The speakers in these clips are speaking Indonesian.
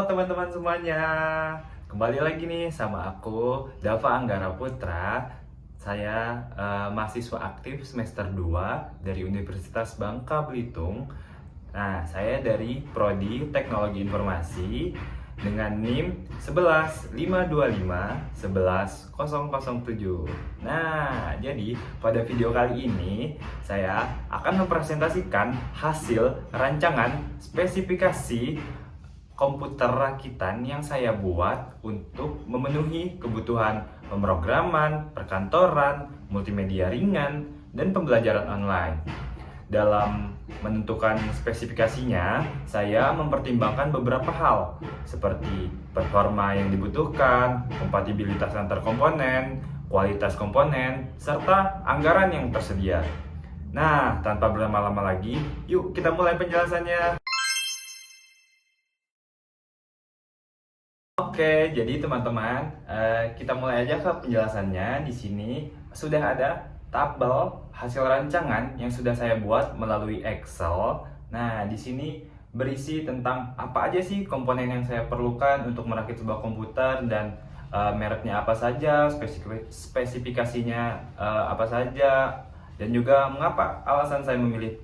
teman-teman semuanya. Kembali lagi nih sama aku, Dava Anggara Putra. Saya mahasiswa aktif semester 2 dari Universitas Bangka Belitung. Nah, saya dari Prodi Teknologi Informasi dengan NIM 11525 11007. Nah, jadi pada video kali ini saya akan mempresentasikan hasil rancangan spesifikasi komputer rakitan yang saya buat untuk memenuhi kebutuhan pemrograman, perkantoran, multimedia ringan, dan pembelajaran online. Dalam menentukan spesifikasinya, saya mempertimbangkan beberapa hal seperti performa yang dibutuhkan, kompatibilitas antar komponen, kualitas komponen, serta anggaran yang tersedia. Nah, tanpa berlama-lama lagi, yuk kita mulai penjelasannya. Oke, jadi teman-teman, kita mulai aja ke penjelasannya. Di sini sudah ada tabel hasil rancangan yang sudah saya buat melalui Excel. Nah, di sini berisi tentang apa aja sih komponen yang saya perlukan untuk merakit sebuah komputer dan mereknya apa saja, spesifikasinya apa saja, dan juga mengapa alasan saya memilih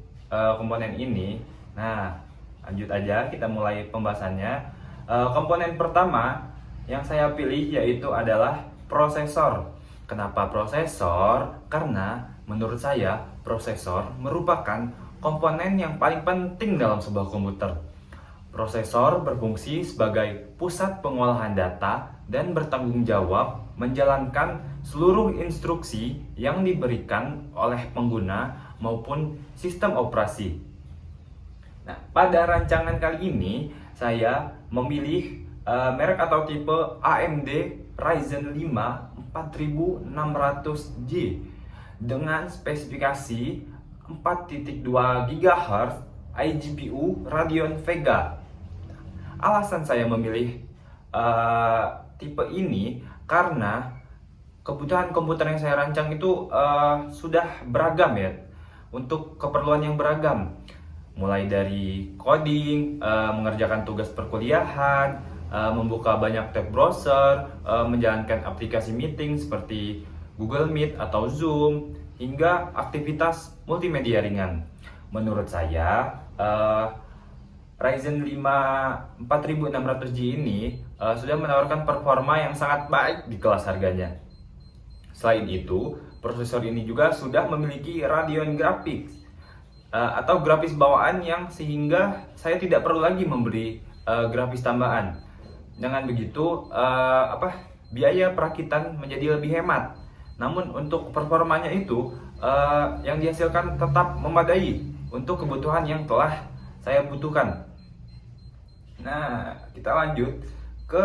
komponen ini. Nah, lanjut aja, kita mulai pembahasannya. Komponen pertama yang saya pilih yaitu adalah prosesor. Kenapa prosesor? Karena menurut saya prosesor merupakan komponen yang paling penting dalam sebuah komputer. Prosesor berfungsi sebagai pusat pengolahan data dan bertanggung jawab menjalankan seluruh instruksi yang diberikan oleh pengguna maupun sistem operasi. Nah, pada rancangan kali ini saya memilih merek atau tipe AMD Ryzen 5 4600J dengan spesifikasi 4.2 GHz iGPU Radeon Vega. Alasan saya memilih tipe ini karena kebutuhan komputer yang saya rancang itu sudah beragam ya, untuk keperluan yang beragam. Mulai dari coding, mengerjakan tugas perkuliahan, membuka banyak tab browser, menjalankan aplikasi meeting seperti Google Meet atau Zoom, hingga aktivitas multimedia ringan. Menurut saya, Ryzen 5 4600J ini sudah menawarkan performa yang sangat baik di kelas harganya. Selain itu, prosesor ini juga sudah memiliki Radeon Graphics atau grafis bawaan yang sehingga saya tidak perlu lagi membeli grafis tambahan. Dengan begitu, biaya perakitan menjadi lebih hemat. Namun untuk performanya itu yang dihasilkan tetap memadai untuk kebutuhan yang telah saya butuhkan. Nah, kita lanjut ke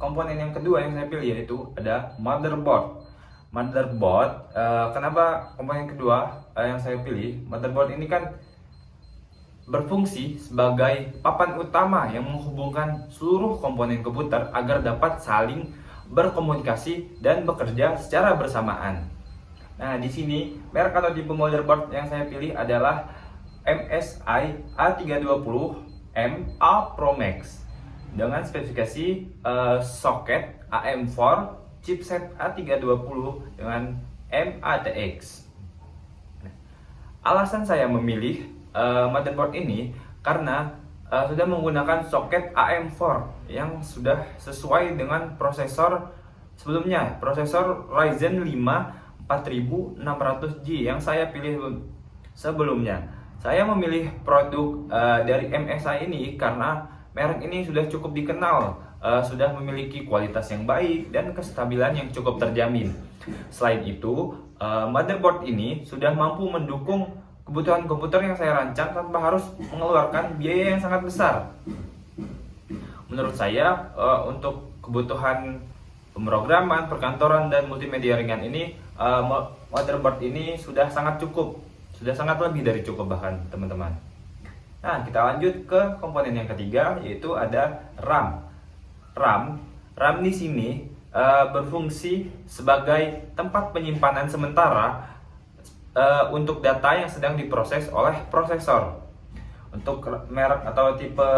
komponen yang kedua yang saya pilih, yaitu ada motherboard. Kenapa komponen kedua yang saya pilih? Motherboard ini kan berfungsi sebagai papan utama yang menghubungkan seluruh komponen komputer agar dapat saling berkomunikasi dan bekerja secara bersamaan. Nah, di sini merek atau tipe motherboard yang saya pilih adalah MSI A320M Pro Max dengan spesifikasi soket AM4, chipset A320 dengan MATX. Alasan saya memilih motherboard ini karena sudah menggunakan soket AM4 yang sudah sesuai dengan prosesor sebelumnya, prosesor Ryzen 5 4600J yang saya pilih sebelumnya. Saya memilih produk dari MSI ini karena merek ini sudah cukup dikenal, sudah memiliki kualitas yang baik dan kestabilan yang cukup terjamin. Selain itu, motherboard ini sudah mampu mendukung kebutuhan komputer yang saya rancang tanpa harus mengeluarkan biaya yang sangat besar. Menurut saya, untuk kebutuhan pemrograman, perkantoran, dan multimedia ringan ini, motherboard ini sudah sangat cukup, sudah sangat lebih dari cukup bahkan, teman-teman. Nah, kita lanjut ke komponen yang ketiga, yaitu ada RAM. RAM di sini berfungsi sebagai tempat penyimpanan sementara untuk data yang sedang diproses oleh prosesor. Untuk merek atau tipe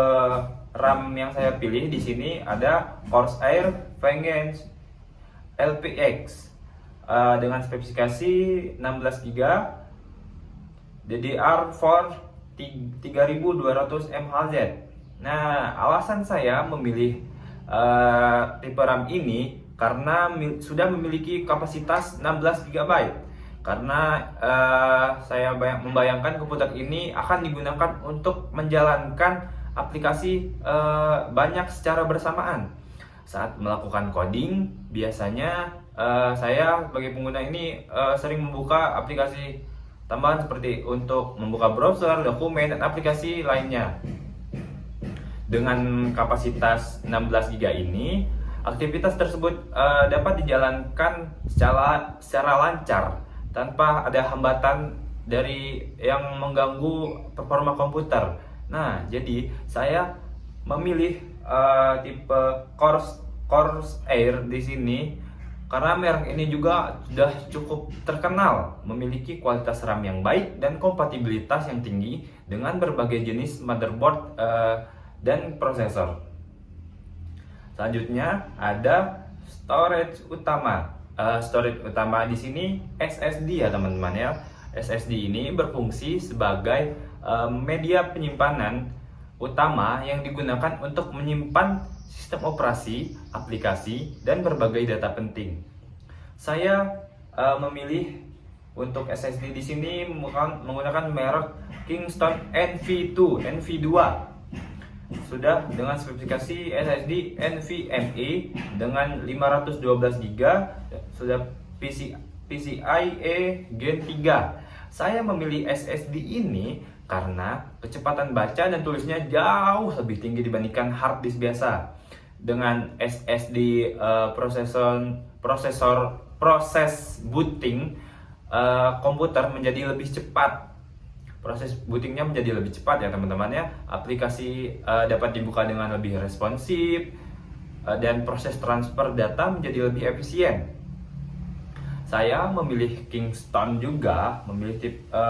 RAM yang saya pilih di sini ada Corsair Vengeance LPX dengan spesifikasi 16GB DDR4 3200 MHz. Nah, alasan saya memilih tipe RAM ini karena sudah memiliki kapasitas 16GB. Karena saya membayangkan komputer ini akan digunakan untuk menjalankan aplikasi banyak secara bersamaan. Saat melakukan coding, biasanya saya sebagai pengguna ini sering membuka aplikasi tambahan seperti untuk membuka browser, dokumen, dan aplikasi lainnya. Dengan kapasitas 16GB ini, aktivitas tersebut dapat dijalankan secara lancar tanpa ada hambatan dari yang mengganggu performa komputer. Nah, jadi saya memilih tipe Corsair di sini karena merek ini juga sudah cukup terkenal memiliki kualitas RAM yang baik dan kompatibilitas yang tinggi dengan berbagai jenis motherboard dan prosesor. Selanjutnya ada storage utama. Storage utama di sini SSD ya teman-teman ya. SSD ini berfungsi sebagai media penyimpanan utama yang digunakan untuk menyimpan sistem operasi, aplikasi, dan berbagai data penting. Saya memilih untuk SSD di sini menggunakan merek Kingston NV2. Sudah dengan spesifikasi SSD NVMe dengan 512GB, sudah PCIe Gen 3. Saya memilih SSD ini karena kecepatan baca dan tulisnya jauh lebih tinggi dibandingkan hard disk biasa. Dengan SSD proses booting komputer menjadi lebih cepat. Proses bootingnya menjadi lebih cepat ya teman-teman ya. Aplikasi dapat dibuka dengan lebih responsif dan proses transfer data menjadi lebih efisien. Saya memilih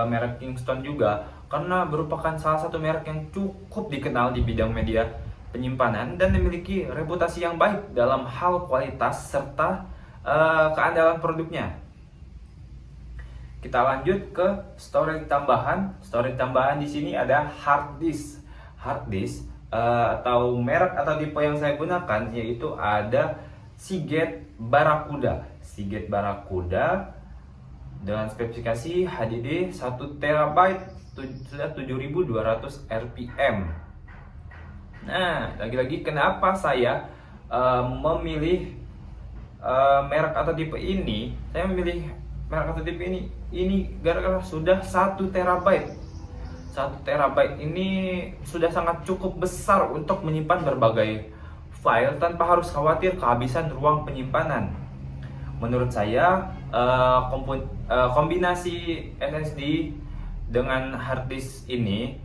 merek Kingston juga karena merupakan salah satu merek yang cukup dikenal di bidang media penyimpanan dan memiliki reputasi yang baik dalam hal kualitas serta keandalan produknya. Kita lanjut ke storage tambahan. Storage tambahan di sini ada hard disk. Hard disk atau merek atau tipe yang saya gunakan yaitu ada Seagate Barracuda. Seagate Barracuda dengan spesifikasi HDD 1TB sudah 7200 RPM. Nah, lagi-lagi kenapa saya memilih merek atau tipe ini? Saya memilih merek atau tipe ini gara-gara sudah 1TB. 1TB ini sudah sangat cukup besar untuk menyimpan berbagai file tanpa harus khawatir kehabisan ruang penyimpanan. Menurut saya kombinasi SSD dengan hard disk ini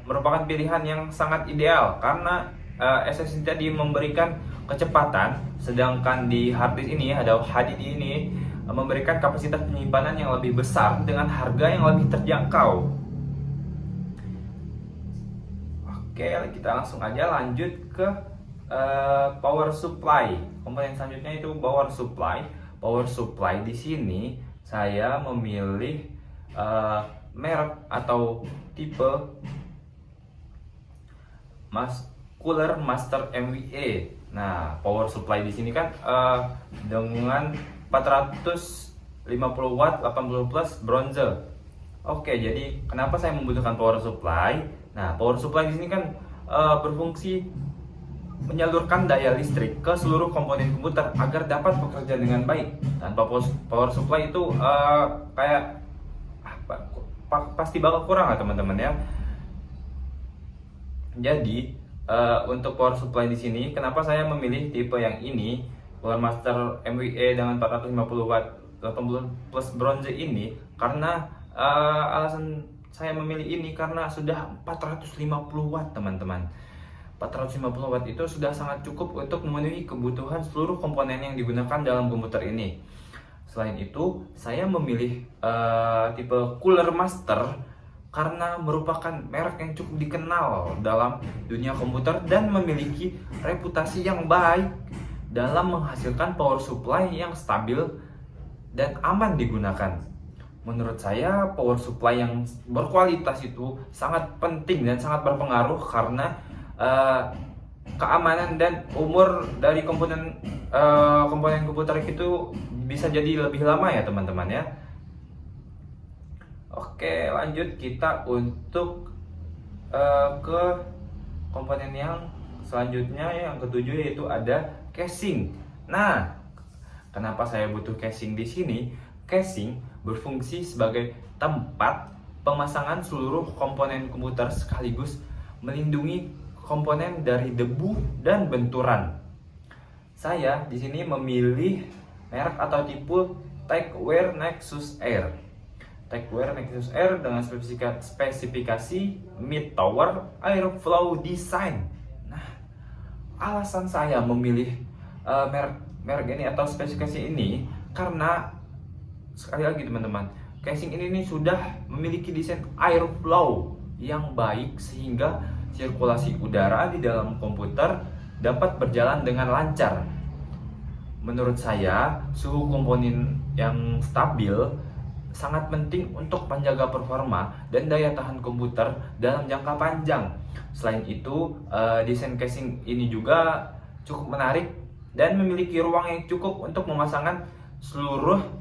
merupakan pilihan yang sangat ideal karena SSD tadi memberikan kecepatan, sedangkan di hard disk ini ada HDD ini memberikan kapasitas penyimpanan yang lebih besar dengan harga yang lebih terjangkau. Oke, kita langsung aja lanjut ke power supply. Komponen selanjutnya itu power supply. Power supply di sini saya memilih merek atau tipe Cooler Master MVA. Nah, power supply di sini kan dengan 450 watt 80 plus bronze. Oke, jadi kenapa saya membutuhkan power supply? Nah, power supply di sini kan berfungsi menyalurkan daya listrik ke seluruh komponen komputer agar dapat bekerja dengan baik. Tanpa power supply itu pasti bakal kurang ya teman-teman ya. Jadi untuk power supply di sini, kenapa saya memilih tipe yang ini, Cooler Master MVA dengan 450 watt 80 plus bronze ini? Karena alasan saya memilih ini karena sudah 450 watt teman-teman. 450 watt itu sudah sangat cukup untuk memenuhi kebutuhan seluruh komponen yang digunakan dalam komputer ini. Selain itu, saya memilih tipe Cooler Master karena merupakan merek yang cukup dikenal dalam dunia komputer dan memiliki reputasi yang baik dalam menghasilkan power supply yang stabil dan aman digunakan. Menurut saya, power supply yang berkualitas itu sangat penting dan sangat berpengaruh karena keamanan dan umur dari komponen komputer itu bisa jadi lebih lama ya teman-teman ya. Oke, lanjut kita untuk ke komponen yang selanjutnya, yang ketujuh, yaitu ada casing. Nah, kenapa saya butuh casing di sini? Casing berfungsi sebagai tempat pemasangan seluruh komponen komputer sekaligus melindungi komponen dari debu dan benturan. Saya di sini memilih merek atau tipe Tecware Nexus Air. Tecware Nexus Air dengan spesifikasi mid tower airflow design. Nah, alasan saya memilih merek ini atau spesifikasi ini karena sekali lagi teman-teman, casing ini sudah memiliki desain airflow yang baik sehingga sirkulasi udara di dalam komputer dapat berjalan dengan lancar. Menurut saya, suhu komponen yang stabil sangat penting untuk menjaga performa dan daya tahan komputer dalam jangka panjang. Selain itu, desain casing ini juga cukup menarik dan memiliki ruang yang cukup untuk memasangkan seluruh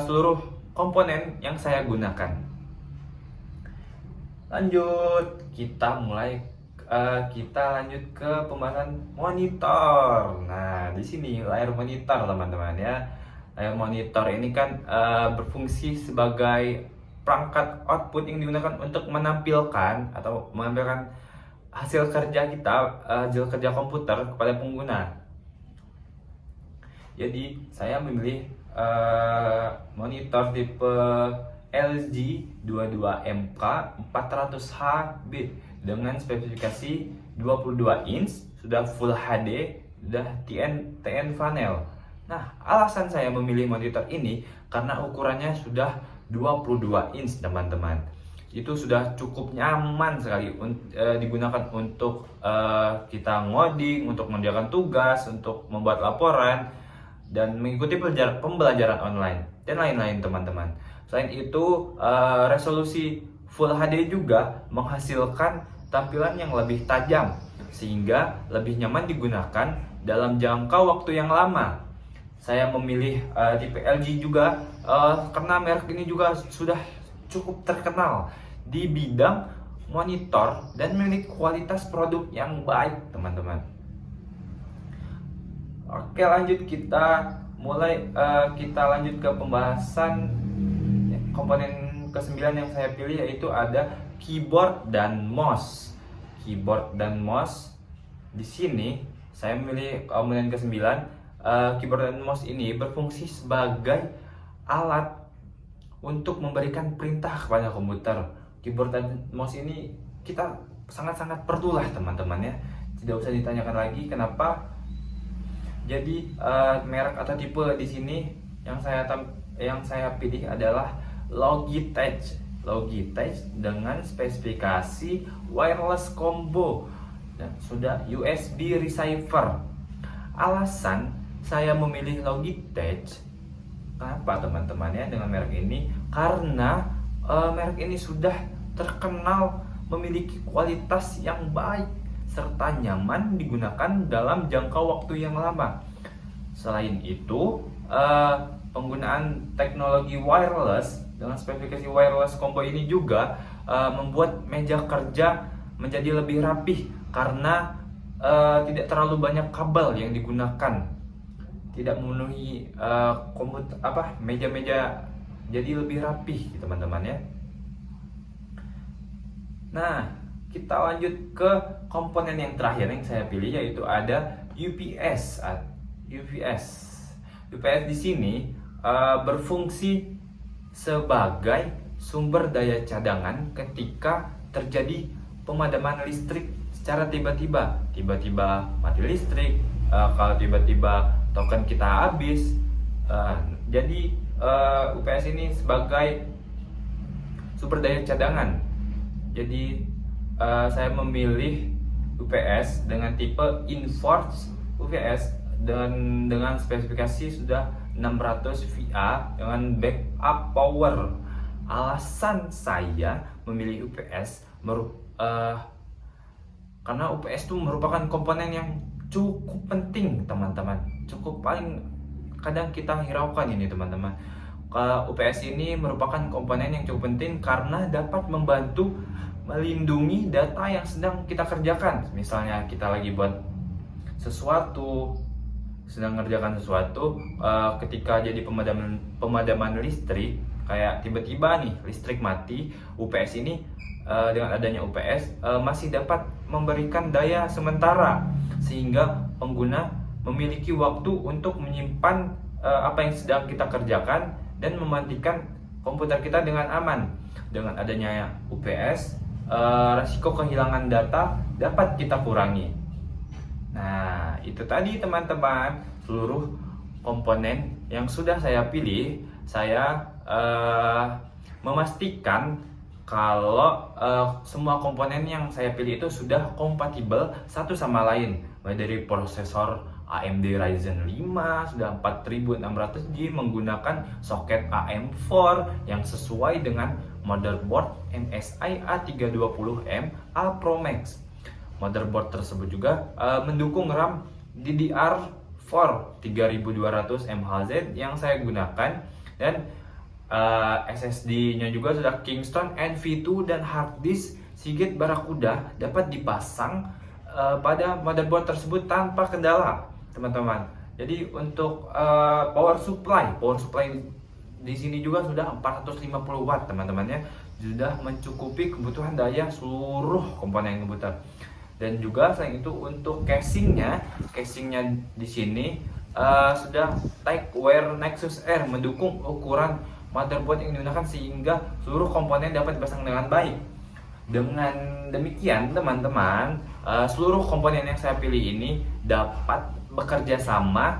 seluruh komponen yang saya gunakan. Lanjut, kita lanjut ke pembahasan monitor. Nah, di sini layar monitor teman-teman ya. Layar monitor ini kan berfungsi sebagai perangkat output yang digunakan untuk menampilkan hasil kerja kita, hasil kerja komputer kepada pengguna. Jadi saya memilih monitor tipe LG 22MK 400HB dengan spesifikasi 22 inch, sudah Full HD, sudah TN panel. Nah, alasan saya memilih monitor ini karena ukurannya sudah 22 inch teman-teman. Itu sudah cukup nyaman sekali digunakan untuk kita ngoding, untuk mengerjakan tugas, untuk membuat laporan, dan mengikuti pembelajaran online dan lain-lain teman-teman. Selain itu, resolusi Full HD juga menghasilkan tampilan yang lebih tajam sehingga lebih nyaman digunakan dalam jangka waktu yang lama. Saya memilih tipe LG juga karena merek ini juga sudah cukup terkenal di bidang monitor dan memiliki kualitas produk yang baik teman-teman. Oke, lanjut kita lanjut ke pembahasan komponen ke-9 yang saya pilih, yaitu ada keyboard dan mouse. Keyboard dan mouse. Di sini saya memilih komponen ke-9. Keyboard dan mouse ini berfungsi sebagai alat untuk memberikan perintah kepada komputer. Keyboard dan mouse ini kita sangat-sangat perlulah teman-teman ya. Tidak usah ditanyakan lagi kenapa. Jadi merek atau tipe di sini yang saya pilih adalah Logitech. Logitech dengan spesifikasi wireless combo dan sudah USB receiver. Alasan saya memilih Logitech kenapa teman-teman ya dengan merek ini, karena merek ini sudah terkenal memiliki kualitas yang baik serta nyaman digunakan dalam jangka waktu yang lama. Selain itu, penggunaan teknologi wireless dengan spesifikasi wireless combo ini juga membuat meja kerja menjadi lebih rapih karena tidak terlalu banyak kabel yang digunakan, tidak memenuhi meja-meja, jadi lebih rapih teman-teman ya. Nah, kita lanjut ke komponen yang terakhir yang saya pilih, yaitu ada UPS. UPS di sini berfungsi sebagai sumber daya cadangan ketika terjadi pemadaman listrik secara tiba-tiba mati listrik, kalau tiba-tiba token kita habis. Jadi UPS ini sebagai sumber daya cadangan. Jadi saya memilih UPS dengan tipe Inforce UPS dengan spesifikasi sudah 600 VA dengan backup power. Alasan saya memilih UPS karena UPS itu merupakan komponen yang cukup penting, teman-teman. Cukup paling kadang kita hiraukan ini, teman-teman. UPS ini merupakan komponen yang cukup penting karena dapat membantu melindungi data yang sedang kita kerjakan. Misalnya kita lagi buat sesuatu, sedang mengerjakan sesuatu, ketika jadi pemadaman listrik, kayak tiba-tiba nih listrik mati, UPS ini dengan adanya UPS masih dapat memberikan daya sementara sehingga pengguna memiliki waktu untuk menyimpan apa yang sedang kita kerjakan dan mematikan komputer kita dengan aman. Dengan adanya UPS, resiko kehilangan data dapat kita kurangi. Nah, itu tadi teman-teman, seluruh komponen yang sudah saya pilih. Saya memastikan kalau semua komponen yang saya pilih itu sudah kompatibel satu sama lain, mulai dari prosesor AMD Ryzen 5 sudah 4600G menggunakan soket AM4 yang sesuai dengan motherboard MSI A320M A Pro Max. Motherboard tersebut juga mendukung RAM DDR4 3200 MHz yang saya gunakan, dan SSD-nya juga sudah Kingston NV2 dan hard disk Seagate Barracuda dapat dipasang pada motherboard tersebut tanpa kendala, teman-teman. Jadi untuk power supply di sini juga sudah 450 watt, teman-teman ya. Sudah mencukupi kebutuhan daya seluruh komponen komputer. Dan juga selain itu untuk casingnya di sini sudah Tecware Nexus R, mendukung ukuran motherboard yang digunakan sehingga seluruh komponen dapat dipasang dengan baik. Dengan demikian, teman-teman, seluruh komponen yang saya pilih ini dapat bekerja sama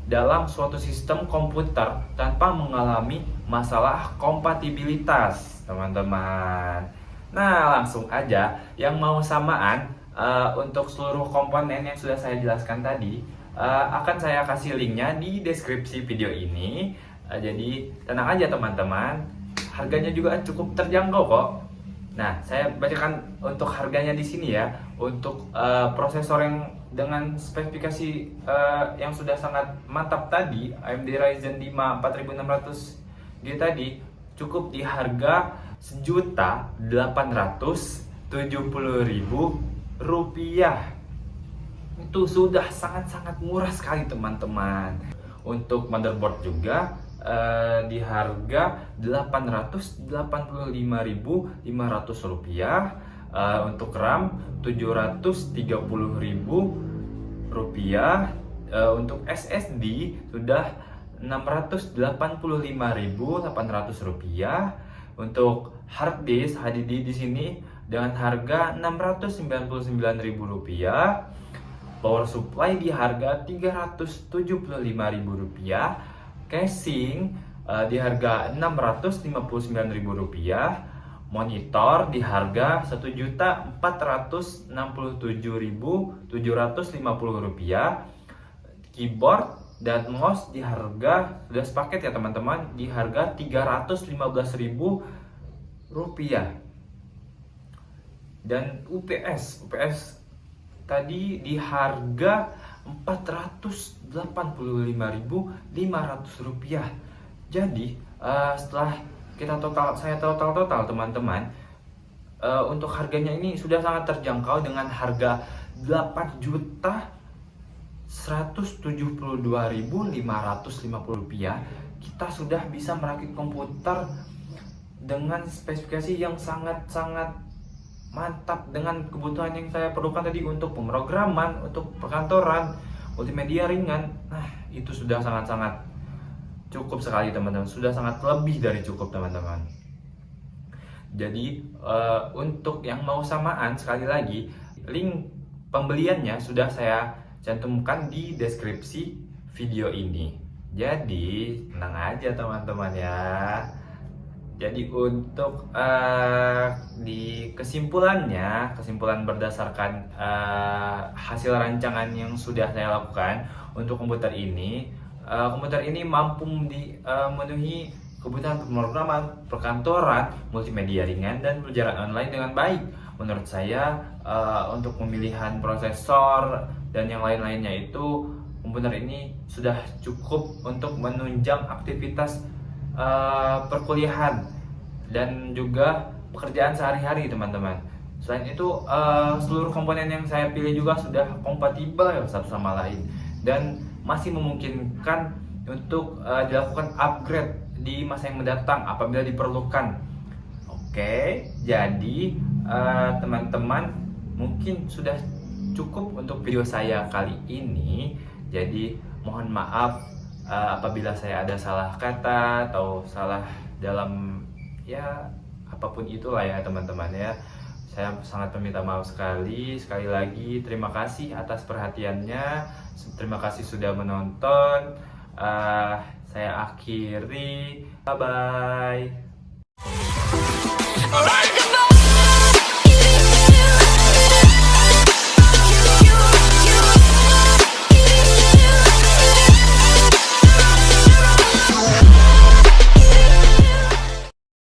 dalam suatu sistem komputer tanpa mengalami masalah kompatibilitas, teman-teman. Nah, langsung aja yang mau samaan untuk seluruh komponen yang sudah saya jelaskan tadi, akan saya kasih linknya di deskripsi video ini. Jadi tenang aja teman-teman, harganya juga cukup terjangkau kok. Nah, saya bacakan untuk harganya di sini ya. Untuk prosesor yang dengan spesifikasi yang sudah sangat mantap tadi, AMD Ryzen 5 4600G tadi, cukup di harga Rp1.870.000. Itu sudah sangat-sangat murah sekali, teman-teman. Untuk motherboard juga di harga Rp885.500. Untuk RAM Rp730.000. Untuk SSD sudah Rp685.800. Untuk hard disk HDD di sini dengan harga Rp699.000. Power supply di harga Rp375.000. Casing di harga Rp659.000. Monitor di harga Rp1.467.750. Keyboard dan mouse di harga, sudah sepaket ya teman-teman, di harga Rp315.000. Dan UPS tadi di harga Rp485.500. Jadi setelah saya total teman-teman, untuk harganya ini sudah sangat terjangkau dengan harga Rp8.172.550. Kita sudah bisa merakit komputer dengan spesifikasi yang sangat-sangat mantap dengan kebutuhan yang saya perlukan tadi untuk pemrograman, untuk perkantoran, multimedia ringan. Nah, itu sudah sangat-sangat cukup sekali teman-teman, sudah sangat lebih dari cukup teman-teman. Jadi untuk yang mau samaan, sekali lagi link pembeliannya sudah saya cantumkan di deskripsi video ini. Jadi tenang aja teman-teman ya. Jadi untuk di kesimpulan berdasarkan hasil rancangan yang sudah saya lakukan untuk komputer ini mampu memenuhi kebutuhan pemrograman, perkantoran, multimedia ringan, dan pelajaran online dengan baik. Menurut saya, untuk pemilihan prosesor dan yang lain-lainnya itu, komputer ini sudah cukup untuk menunjang aktivitas perkuliahan dan juga pekerjaan sehari-hari, teman-teman. Selain itu, seluruh komponen yang saya pilih juga sudah kompatibel satu sama lain dan masih memungkinkan untuk dilakukan upgrade di masa yang mendatang apabila diperlukan. Oke, jadi teman-teman mungkin sudah cukup untuk video saya kali ini. Jadi mohon maaf apabila saya ada salah kata atau salah dalam ya apapun itulah ya teman-teman ya. Saya sangat meminta maaf sekali. Sekali lagi terima kasih atas perhatiannya. Terima kasih sudah menonton. Saya akhiri. Bye bye.